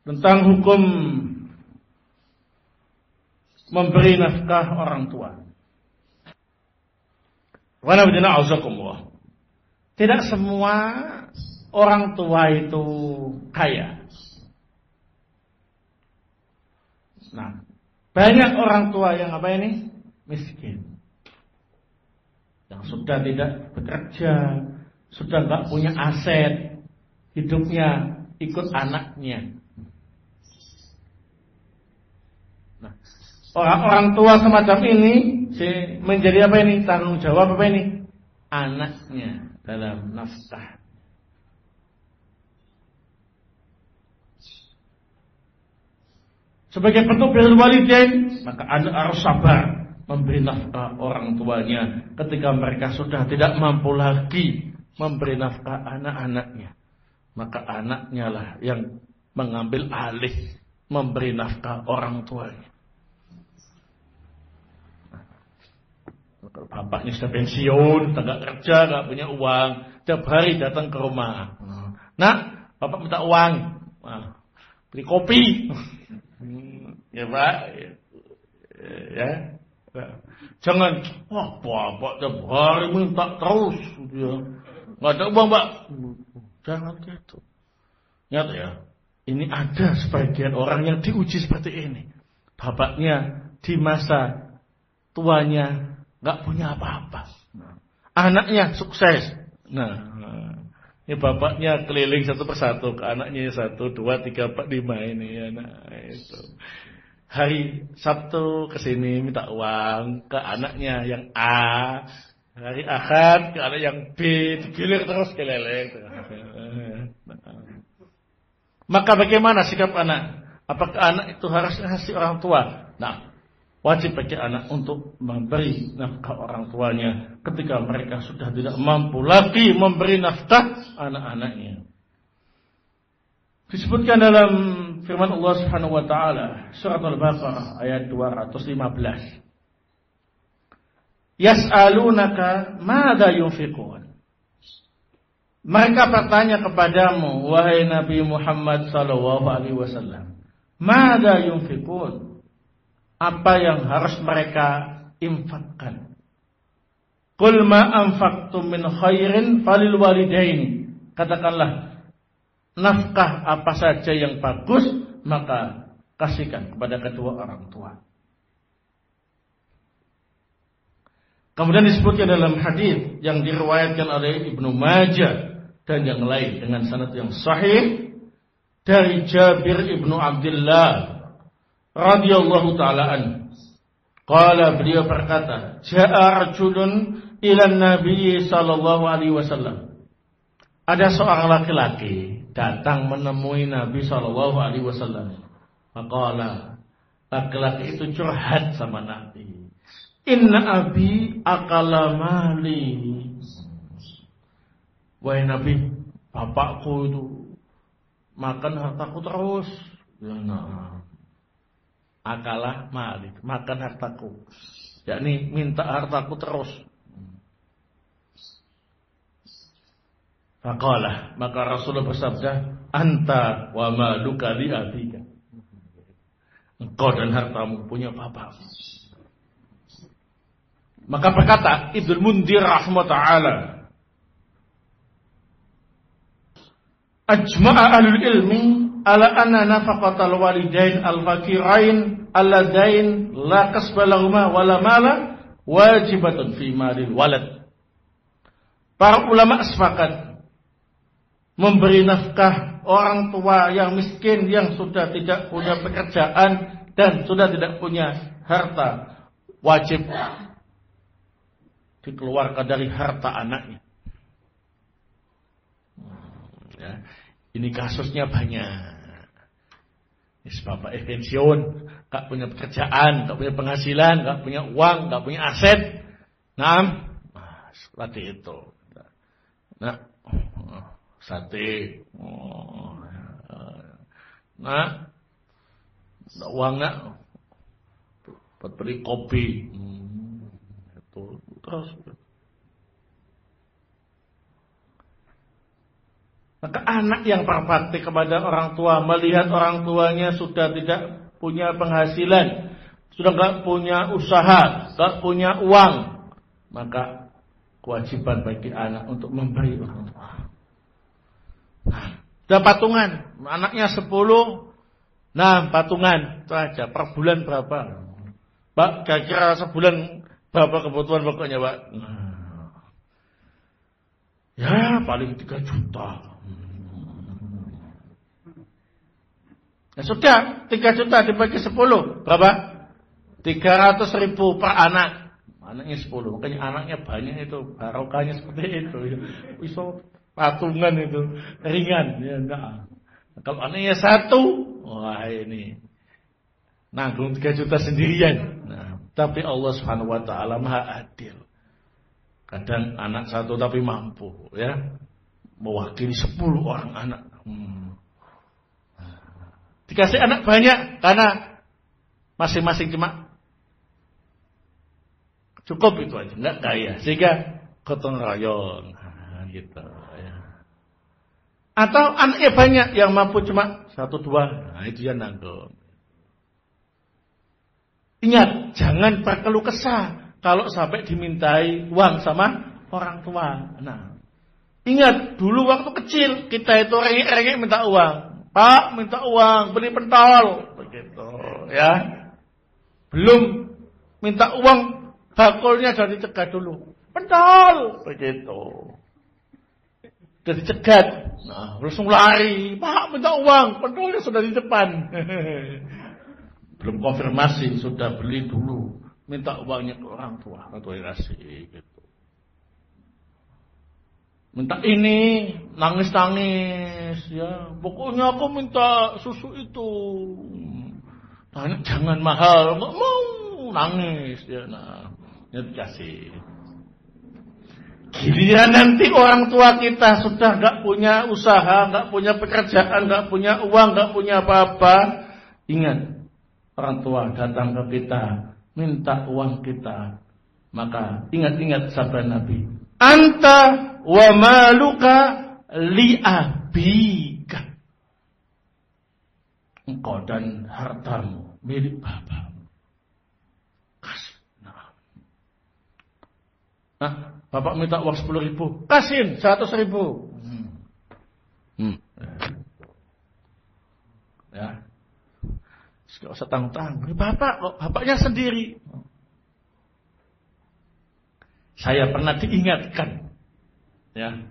tentang hukum memberi nafkah orang tua. Wa nabiyana auzakumullah. Tidak semua orang tua itu kaya. Nah, banyak orang tua yang apa ini? Miskin. Yang sudah tidak bekerja, sudah nggak punya aset, hidupnya ikut anaknya. Nah, orang tua semacam ini menjadi apa ini? Tanggung jawab apa ini? Anaknya dalam nafkah. Sebagai bentuk birrul walidain, maka anak harus sabar memberi nafkah orang tuanya ketika mereka sudah tidak mampu lagi memberi nafkah anak-anaknya. Maka anaknya lah yang mengambil alih memberi nafkah orang tuanya. Kalau bapaknya sudah pensiun, nggak kerja, nggak punya uang, tiap hari datang ke rumah. Nah, bapak minta uang, beli kopi, ya Pak, ya. Jangan, bapak tiap hari minta terus, ya. Nggak ada uang Pak, jangan gitu. Nyata ya, ini ada sebagian orang yang diuji seperti ini. Bapaknya di masa tuanya nggak punya apa-apa. Anaknya sukses. Nah, Ini bapaknya keliling satu persatu ke anaknya 1, 2, 3, 4, 5 ini anak itu. Hari Sabtu ke sini minta uang ke anaknya yang A. Hari Ahad ke anak yang B, digilir terus keliling. Maka bagaimana sikap anak? Apakah anak itu harus ngasih orang tua? Nah, wajib bagi anak untuk memberi nafkah orang tuanya ketika mereka sudah tidak mampu lagi memberi nafkah anak-anaknya. Disebutkan dalam firman Allah Subhanahu wa taala surat Al-Baqarah ayat 215. Yas'alunaka madza yunfiqun. Mereka bertanya kepadamu wahai Nabi Muhammad sallallahu alaihi wasallam, madza yunfiqun? Apa yang harus mereka infakkan? Qul ma anfaqtum min khairin falil walidaini. Katakanlah, nafkah apa saja yang bagus maka kasihkan kepada kedua orang tua. Kemudian disebutkan dalam hadis yang diriwayatkan oleh Ibnu Majah dan yang lain dengan sanad yang sahih dari Jabir Ibnu Abdullah radhiyallahu taala anhu. Qala, beliau berkata, ja'a rajulun ila Nabi sallallahu alaihi wasallam. Ada seorang laki-laki datang menemui Nabi sallallahu alaihi wasallam. Maqala, laki-laki itu curhat sama Nabi. Inna abi akala mali. Wahai Nabi, bapakku itu makan hartaku terus. Ya, nah. Akalah malik, makan hartaku, yakni minta hartaku terus. Faqala, maka Rasulullah bersabda, anta wa maluka li abika. Engkau dan hartamu punya bapak. Maka berkata Ibnu Mundir rahimahullah, ajma'a ahlul ilmi ala anna nafaqatal walidain al-fakirain alladain la kasba lahuma wala mala wajibatun fi malil walad. Para ulama sepakat memberi nafkah orang tua yang miskin yang sudah tidak punya pekerjaan dan sudah tidak punya harta wajib dikeluarkan dari harta anaknya. Ya, ini kasusnya banyak. Bapak pensiun, gak punya pekerjaan, gak punya penghasilan, gak punya uang, gak punya aset. Nah, seperti itu. Nah, sate. Nah, uang nak buat beli kopi. Itu terus. Maka anak yang berbakti kepada orang tua, melihat orang tuanya sudah tidak punya penghasilan, sudah tidak punya usaha, tidak punya uang, maka kewajiban bagi anak untuk memberi orang tua. Sudah patungan, anaknya 10, nah patungan, itu aja, per bulan berapa? Pak, kira-kira sebulan berapa kebutuhan pokoknya Pak? Ya paling 3 juta. Ya sudah, 3 juta dibagi 10 berapa? 300.000 per anak. Anaknya 10, makanya anaknya banyak itu, barokahnya seperti itu. Bisa patungan itu ringan, ya enggak. Kalau anaknya 1, wah ini nanggung 3 juta sendirian. Nah, tapi Allah Subhanahu wa taala Maha Adil. Kadang anak 1 tapi mampu, ya, mewakili 10 orang anak. Dikasih anak banyak karena masing-masing cuma cukup itu aja, enggak kaya, sehingga gotong royong, gitu ya. Atau anaknya banyak yang mampu cuma 1-2, nah itu yang nanggung. Ingat, jangan berkeluh kesah kalau sampai dimintai uang sama orang tua. Nah, ingat dulu waktu kecil kita itu rengek-rengek minta uang. Pak, minta uang, beli pentol, begitu, ya. Belum minta uang, bakulnya sudah dicegah dulu. Pentol, begitu. Sudah dicegat. Nah, langsung lari. Pak, minta uang. Padahal sudah di depan. Belum konfirmasi, sudah beli dulu. Minta uangnya ke orang tua. Orang tua dikasih gitu. Minta ini, nangis-nangis. Ya, pokoknya aku minta susu itu. Nah, jangan mahal. Nggak mau, nangis. Ya, nah, ya dikasih. Giliran nanti orang tua kita sudah gak punya usaha, gak punya pekerjaan, gak punya uang, gak punya apa-apa. Ingat, orang tua datang ke kita, minta uang kita. Maka ingat-ingat sabda Nabi. Anta wa maluka li abika. Engkau dan hartamu milik bapamu. Kasih. Nah, bapak minta uang 10.000, kasihin 100.000. Ya, gak usah tanggung-tanggung. Ini bapak kok, bapaknya sendiri. Saya pernah diingatkan, ya,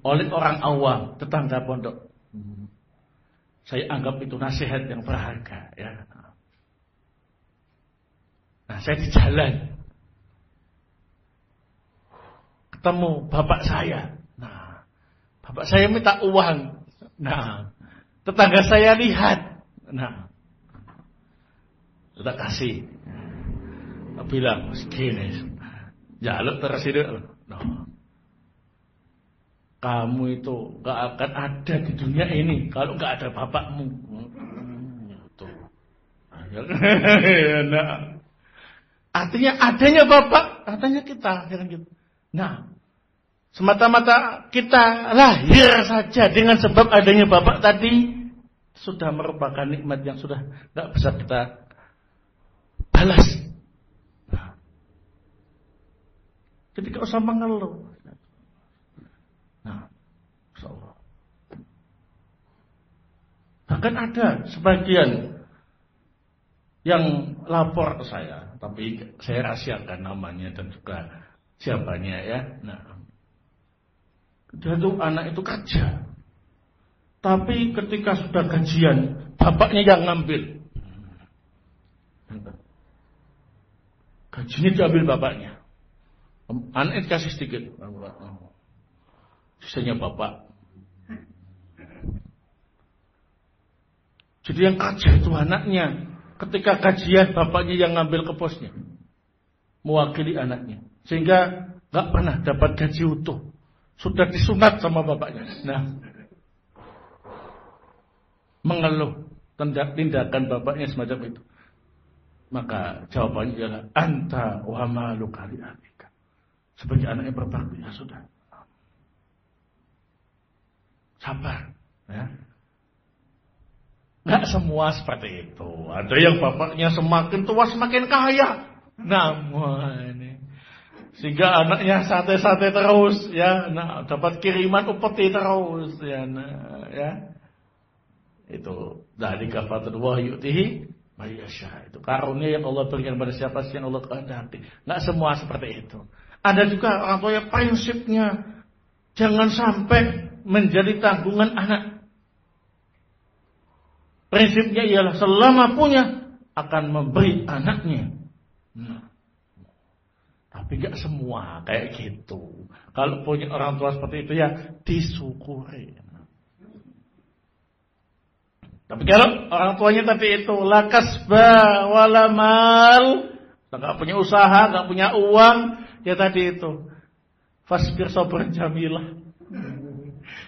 oleh orang awam, tetangga pondok. Saya anggap itu nasihat yang berharga. Ya. Nah, saya di jalan. Ketemu bapak saya. Nah, bapak saya minta uang. Nah, tetangga saya lihat. Nah, kita kasih. Bilang segini. Jaluk terus itu. Nah, kamu itu gak akan ada di dunia ini kalau gak ada bapakmu. Itu. Nah, artinya adanya bapak, adanya kita. Nah, semata-mata kita lahir saja dengan sebab adanya bapak tadi sudah merupakan nikmat yang sudah tidak bisa kita balas. Jadi tidak usah mengeluh. Nah, insyaallah. Bahkan ada sebagian yang lapor ke saya, tapi saya rahasiakan namanya dan juga siapanya ya. Nah, dia tuh anak itu kerja, tapi ketika sudah gajian, bapaknya yang ngambil. Gajinya diambil bapaknya. Anak dikasih sedikit, sisanya bapak. Jadi yang kerja itu anaknya. Ketika gajian, bapaknya yang ngambil ke posnya, mewakili anaknya, sehingga gak pernah dapat gaji utuh. Sudah disunat sama bapaknya. Nah, mengeluh tindakan bapaknya semacam itu. Maka jawabannya adalah anta wa maluka li abika. Sebagai anak yang berbakti, ya sudah. Sabar, ya. Nggak semua seperti itu. Ada yang bapaknya semakin tua semakin kaya. Namun ini, sehingga anaknya sate-sate terus, ya. Nah, dapat kiriman upeti terus, ya. Nah, ya. Itu dari kafatul wahyutihi mayyasha. Itu karunia yang Allah berikan pada siapa sih yang Allah kehendaki. Nggak semua seperti itu. Ada juga orang tua yang prinsipnya jangan sampai menjadi tanggungan anak. Prinsipnya ialah selama punya akan memberi anaknya. Nah, tapi gak semua kayak gitu. Kalau punya orang tua seperti itu ya disyukuri. Tapi kalau orang tuanya tadi itu la kasba wala mal, gak punya usaha, gak punya uang, ya tadi itu fasbir sabran jamilah.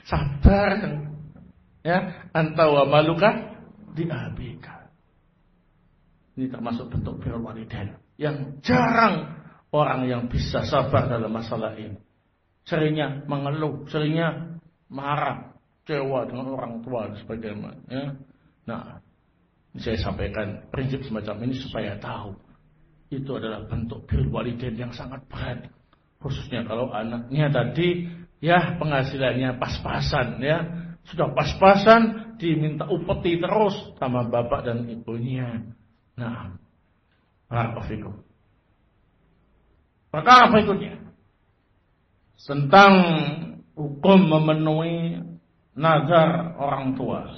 Sabar, ya, anta wa maluka di abika. Ini termasuk bentuk birrul walidain yang jarang orang yang bisa sabar dalam masalah ini. Seringnya mengeluh, seringnya marah, kecewa dengan orang tua dan sebagainya. Ya. Nah, saya sampaikan prinsip semacam ini supaya tahu itu adalah bentuk birrul walidain yang sangat berat. Khususnya kalau anaknya tadi ya penghasilannya pas-pasan, ya sudah pas-pasan diminta upeti terus sama bapak dan ibunya. Nah, barakallahu. Maka apa berikutnya tentang hukum memenuhi nazar orang tua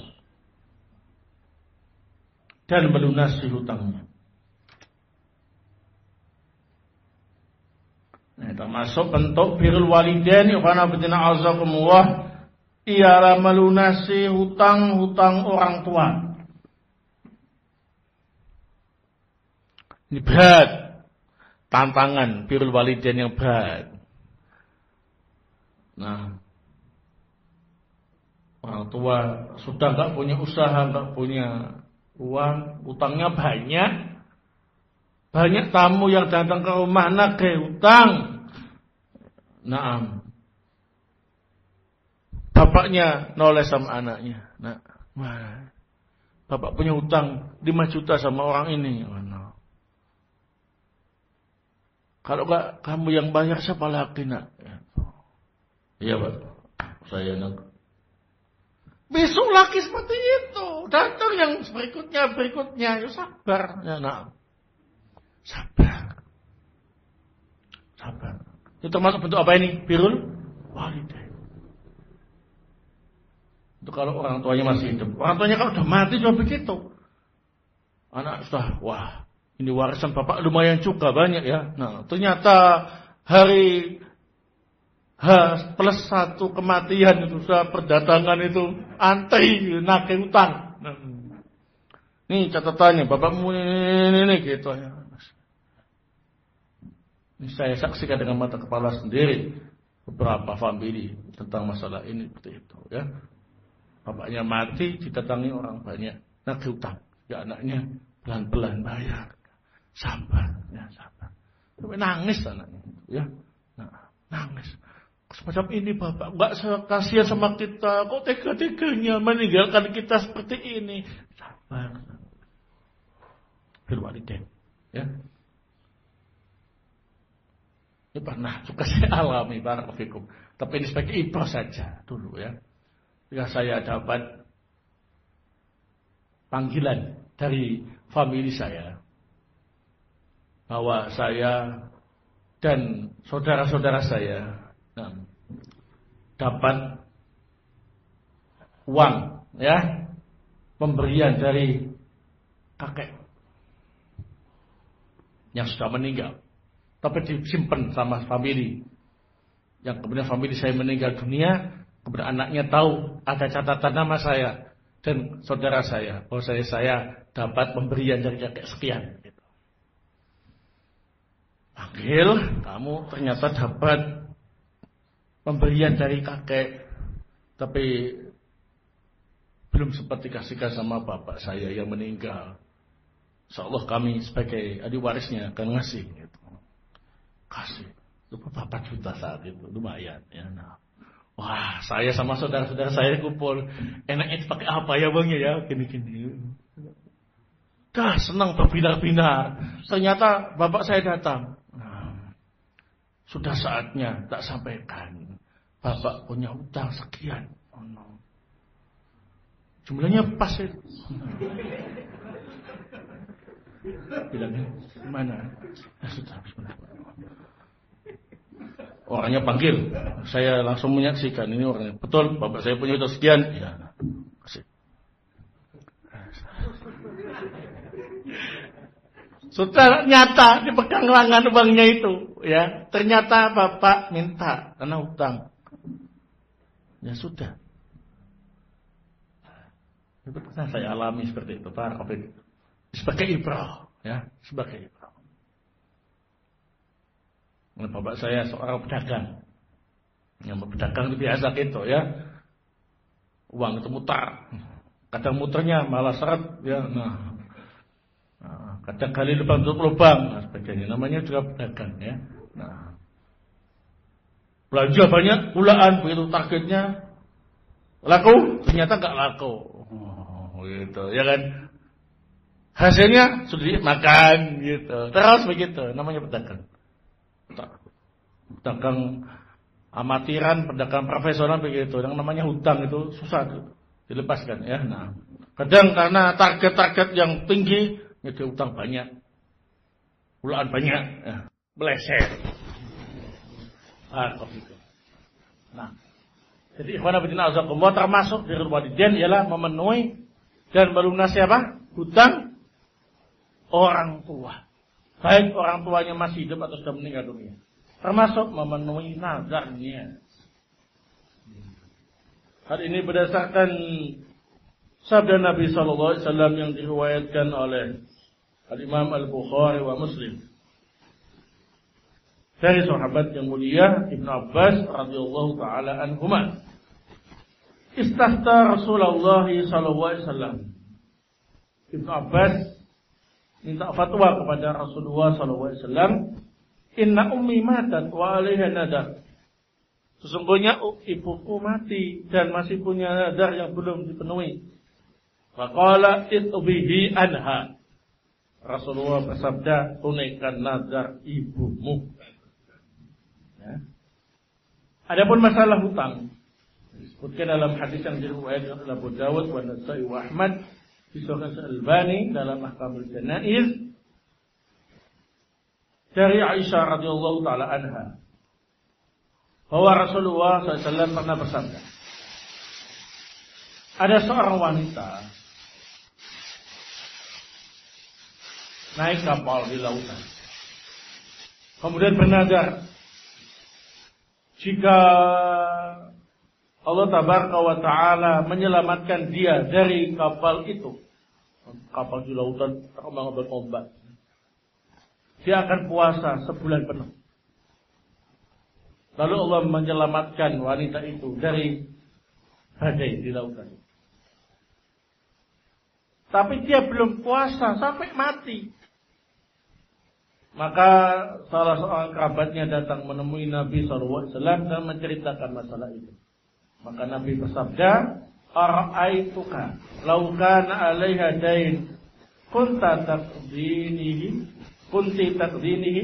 dan melunasi hutangnya. Nah, termasuk bentuk birrul walidain ikhwana fillah azakumullah ialah melunasi hutang-hutang orang tua. Ini berat, tantangan birrul walidain yang berat. Nah, orang tua sudah nggak punya usaha, nggak punya uang, utangnya banyak. Banyak tamu yang datang ke rumah nagih hutang. Naam. Bapaknya noleh sama anaknya. Nah, wah, bapak punya hutang 5 juta sama orang ini. Oh, no. Kalau enggak kamu yang bayar, siapa lagi, nak? Iya, Pak. Saya nak. Besok lagi seperti itu. Datang yang berikutnya. Ya sabar, ya, nak. Sabar. Itu termasuk bentuk apa ini? Birrul walidain. Itu kalau orang tuanya masih hidup. Orang tuanya kalau udah mati juga begitu. Anak sudah, wah, ini warisan bapak lumayan juga banyak ya. Nah, ternyata hari H+1 kematian itu sudah perdatangan itu antri nagih utang. Nah, ini catatannya, bapakmu ini gitu ya. Ini saya saksikan dengan mata kepala sendiri beberapa famili tentang masalah ini seperti itu ya. Bapaknya mati didatangi orang banyak, nagih utang. Ya anaknya pelan-pelan bayar. Sabar, ya sabar. Sampai nangis anaknya ya. Nah, nangis. Semacam ini bapak enggak kasihan sama kita, kok tega-teganya meninggalkan kita seperti ini. Sabar. Birrul walidain ya. Ini pernah juga saya alami, barakallahu fikum. Tapi ini sebagai ibrah saja dulu ya. Ketika saya dapat panggilan dari famili saya bahwa saya dan saudara-saudara saya dapat uang ya, pemberian dari kakek yang sudah meninggal. Tapi disimpan sama famili. Yang kemudian famili saya meninggal dunia, kemudian anaknya tahu ada catatan nama saya dan saudara saya, bahwa saya dapat pemberian dari kakek sekian. Gitu. Panggil, kamu ternyata dapat pemberian dari kakek, tapi belum sempat dikasihkan sama bapak saya yang meninggal. Insyaallah kami sebagai adik warisnya akan ngasih. Gitu. Kasih itu beberapa juta saat itu, lumayan ya. Nah, wah, saya sama saudara-saudara saya kumpul, enaknya dipakai apa ya bang ya, gini-gini. Dah senang berbinar-binar. Ternyata bapak saya datang. Nah, sudah saatnya tak sampaikan, bapak punya utang sekian. Oh, no. Jumlahnya pas itu. Bilangnya gimana? Nah, sudah, bismillah. Orangnya panggil, saya langsung menyaksikan ini orangnya. Betul, bapak saya punya utang sekian. Ya, kasih. Sudah nyata dipegang lengan uangnya itu, ya. Ternyata bapak minta karena utang. Ya sudah. Itu pernah saya alami seperti itu, Pak. Sebagai ibrah, ya, sebagai ibrah. Bapak saya seorang pedagang. Yang berpedagang itu biasa gitu ya. Uang itu mutar. Kadang muternya malah seret ya. Nah, kadang gali lubang tutup lubang, nah, sebagainya. Namanya juga pedagang ya. Nah, belanja banyak, pulaan begitu targetnya laku, ternyata nggak laku. Oh, gitu ya kan. Hasilnya sudah makan gitu. Terus begitu, namanya pedagang. Pedagang amatiran, pedagang profesional begitu. Yang namanya hutang itu susah dilepaskan ya. Nah, kadang karena target-target yang tinggi, jadi hutang banyak, pulaan banyak, ya, meleset. Gitu. Nah, Jadi ikhwan fillah azakumullah, termasuk birrul walidain ialah memenuhi dan melunasi apa? Hutang orang tua. Baik orang tuanya masih hidup atau sudah meninggal dunia. Termasuk memenuhi nazarnya. Hal ini berdasarkan sabda Nabi sallallahu alaihi wasallam yang diriwayatkan oleh Al-Imam Al-Bukhari wa Muslim. Dari sahabat yang mulia Ibnu Abbas radhiyallahu taala anhuma. Istafta Rasulullah sallallahu alaihi wasallam. Ibnu Abbas minta fatwa kepada Rasulullah sallallahu alaihi wasallam, "Inna ummi matat wa 'alaiha nadar." Sesungguhnya ibuku mati dan masih punya nadar yang belum dipenuhi. Faqala itbihi anha. Rasulullah bersabda, tunaikan nadar ibumu. Ya. Adapun masalah hutang, disebutkan dalam hadis yang diriwayatkan oleh Abu Dawud wa Nasa'i wa Ahmad, disahihkan Al-Albani dalam Ahkamul Janaiz dari Aisyah radhiyallahu taala anha bahwa Rasulullah SAW pernah bersabda, ada seorang wanita naik kapal di lautan, kemudian bernadar, jika Allah tabaraka wa ta'ala menyelamatkan dia dari kapal itu, kapal di lautan terombang-ambing ombak, dia akan puasa sebulan penuh. Lalu Allah menyelamatkan wanita itu dari badai di lautan. Tapi dia belum puasa sampai mati. Maka salah seorang kerabatnya datang menemui Nabi SAW dan menceritakan masalah itu. Maka Nabi bersabda, "Ara'aituka law kana 'alaiha dain kunti taqdinihi."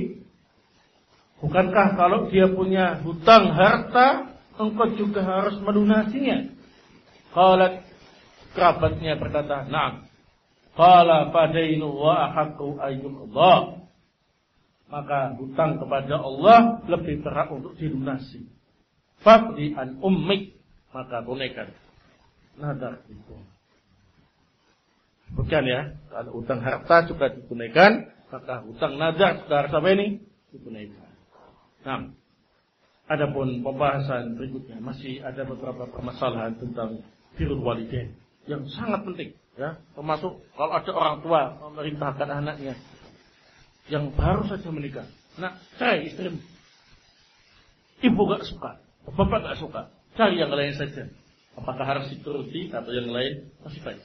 Bukankah kalau dia punya hutang harta, engkau juga harus melunasinya? Qalat, kerabatnya berkata, "Na'am." Qala fadainu wa ahaqqu ayyuqdha. Maka hutang kepada Allah lebih berhak untuk dilunasi. Faqdi an ummik, maka tunaikan nadar itu. Bukan ya, kalau hutang harta juga ditunaikan, maka hutang nadar juga harus apa ini? Ditunaikan. Nah, adapun pembahasan berikutnya masih ada beberapa permasalahan tentang birrul walidain yang sangat penting, ya. Termasuk kalau ada orang tua memerintahkan anaknya yang baru saja menikah, "Nak, cari istrimu." Ibu gak suka, bapak gak suka, cari yang lain saja. Apakah harus dituruti atau yang lain? Masih baik.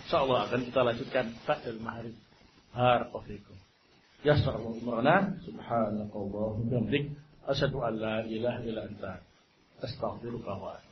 InsyaAllah akan kita lanjutkan ba'dal maghrib. Barakallahu fikum. Yassarallahu umrana, subhanakallahumma wa bihamdik, asyhadu an la ilaha illa anta, astaghfiruka wa atubu ilaik.